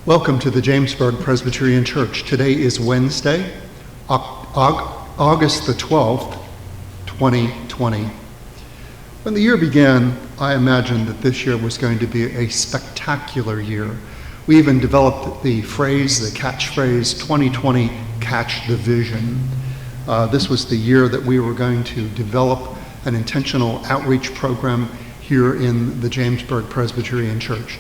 Welcome to the Jamesburg Presbyterian Church. Today is Wednesday, August the 12th, 2020. When the year began, I imagined that this year was going to be a spectacular year. We even developed the catchphrase, 2020, catch the vision. This was the year that we were going to develop an intentional outreach program here in the Jamesburg Presbyterian Church.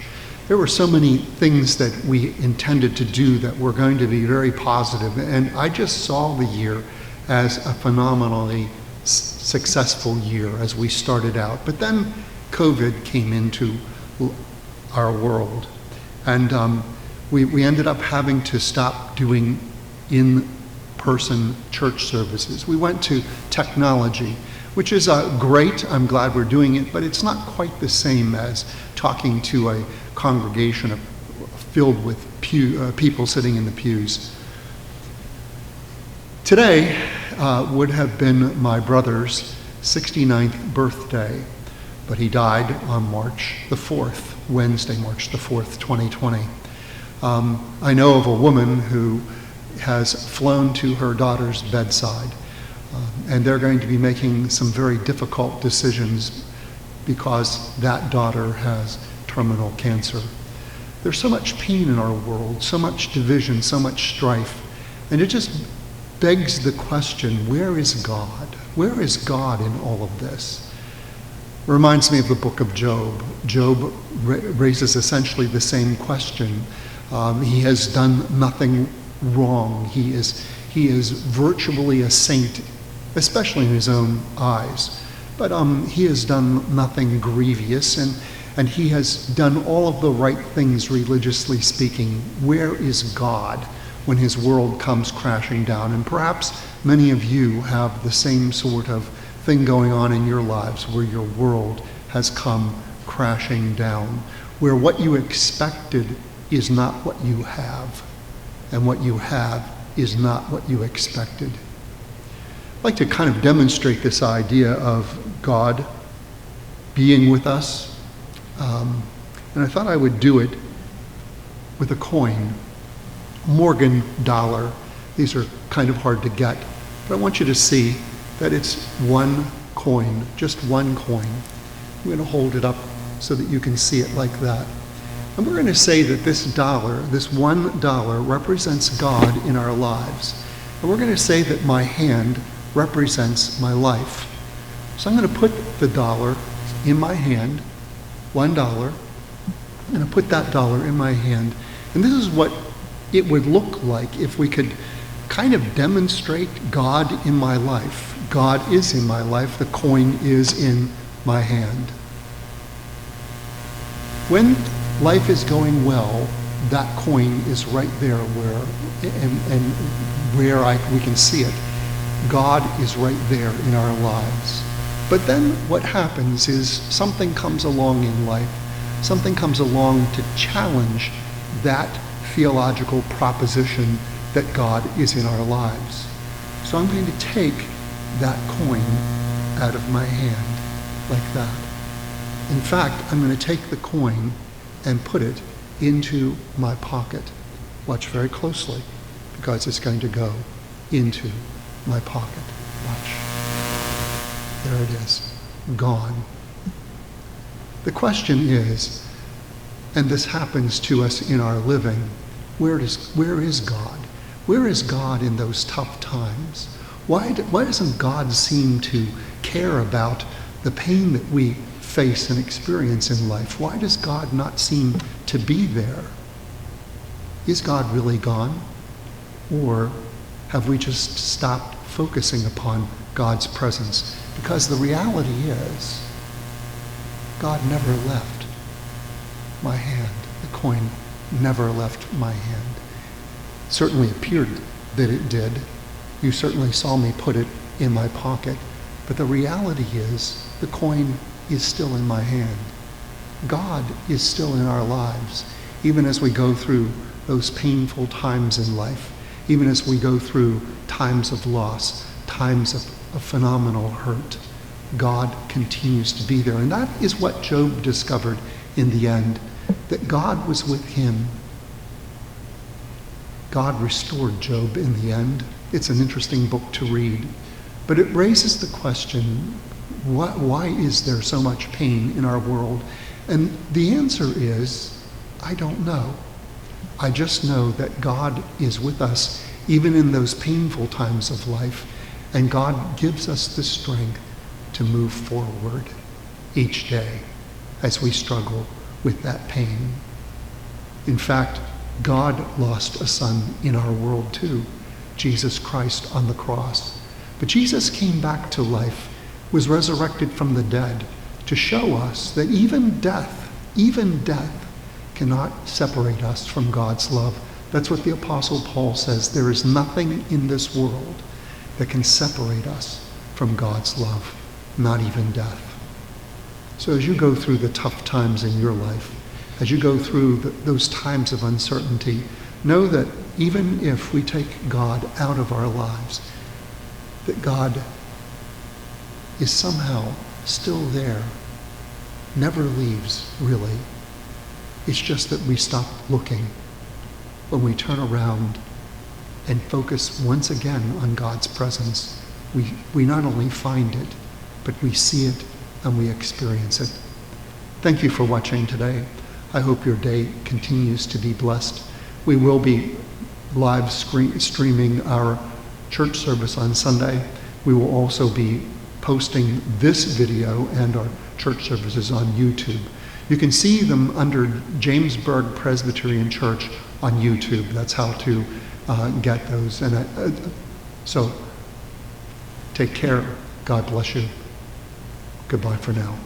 There were so many things that we intended to do that were going to be very positive, and I just saw the year as a phenomenally successful year as we started out. But then COVID came into our world, and we ended up having to stop doing in-person church services. We went to technology, which is great. I'm glad we're doing it, but it's not quite the same as talking to a congregation filled with people sitting in the pews. Today would have been my brother's 69th birthday, but he died on March the 4th, Wednesday, March the 4th, 2020. I know of a woman who has flown to her daughter's bedside, and they're going to be making some very difficult decisions because that daughter has terminal cancer. There's so much pain in our world, so much division, so much strife, and it just begs the question, where is God? Where is God in all of this? It reminds me of the book of Job. Job raises essentially the same question. He has done nothing wrong. He is virtually a saint, especially in his own eyes. But he has done nothing grievous, and he has done all of the right things religiously speaking. Where is God when his world comes crashing down? And perhaps many of you have the same sort of thing going on in your lives, where your world has come crashing down, where what you expected is not what you have, and what you have is not what you expected. I'd like to kind of demonstrate this idea of God being with us. And I thought I would do it with a coin, Morgan dollar. These are kind of hard to get, but I want you to see that it's one coin, just one coin. I'm going to hold it up so that you can see it like that. And we're going to say that this $1 represents God in our lives. And we're going to say that my hand represents my life. So I'm going to put the dollar in my hand, $1. I'm going to put that dollar in my hand. And this is what it would look like if we could kind of demonstrate God in my life. God is in my life. The coin is in my hand. When life is going well, that coin is right there we can see it. God is right there in our lives. But then what happens is something comes along in life. Something comes along to challenge that theological proposition that God is in our lives. So I'm going to take that coin out of my hand like that. In fact, I'm going to take the coin and put it into my pocket. Watch very closely, because it's going to go into my pocket. Watch. There it is, gone. The question is, and this happens to us in our living, where is God? Where is God in those tough times? Why doesn't God seem to care about the pain that we face and experience in life? Why does God not seem to be there? Is God really gone? Or have we just stopped focusing upon God's presence? Because the reality is, God never left my hand. The coin never left my hand. It certainly appeared that it did. You certainly saw me put it in my pocket. But the reality is, the coin is still in my hand. God is still in our lives, even as we go through those painful times in life, even as we go through times of loss, times of phenomenal hurt. God continues to be there. And that is what Job discovered in the end, that God was with him God restored Job in the end. It's an interesting book to read. But it raises the question, why is there so much pain in our world? And the answer is, I don't know. I just know that God is with us even in those painful times of life, and God gives us the strength to move forward each day as we struggle with that pain. In fact, God lost a son in our world too, Jesus Christ on the cross. But Jesus came back to life, was resurrected from the dead to show us that even death cannot separate us from God's love. That's what the Apostle Paul says. There is nothing in this world that can separate us from God's love, not even death. So as you go through the tough times in your life, as you go through those times of uncertainty, know that even if we take God out of our lives, that God is somehow still there, never leaves, really. It's just that we stop looking. When we turn around and focus once again on God's presence, we not only find it, but we see it and we experience it. Thank you for watching today. I hope your day continues to be blessed. We will be live streaming our church service on Sunday. We will also be posting this video and our church services on YouTube. You can see them under Jamesburg Presbyterian Church on YouTube. That's how to get those. And so take care. God bless you. Goodbye for now.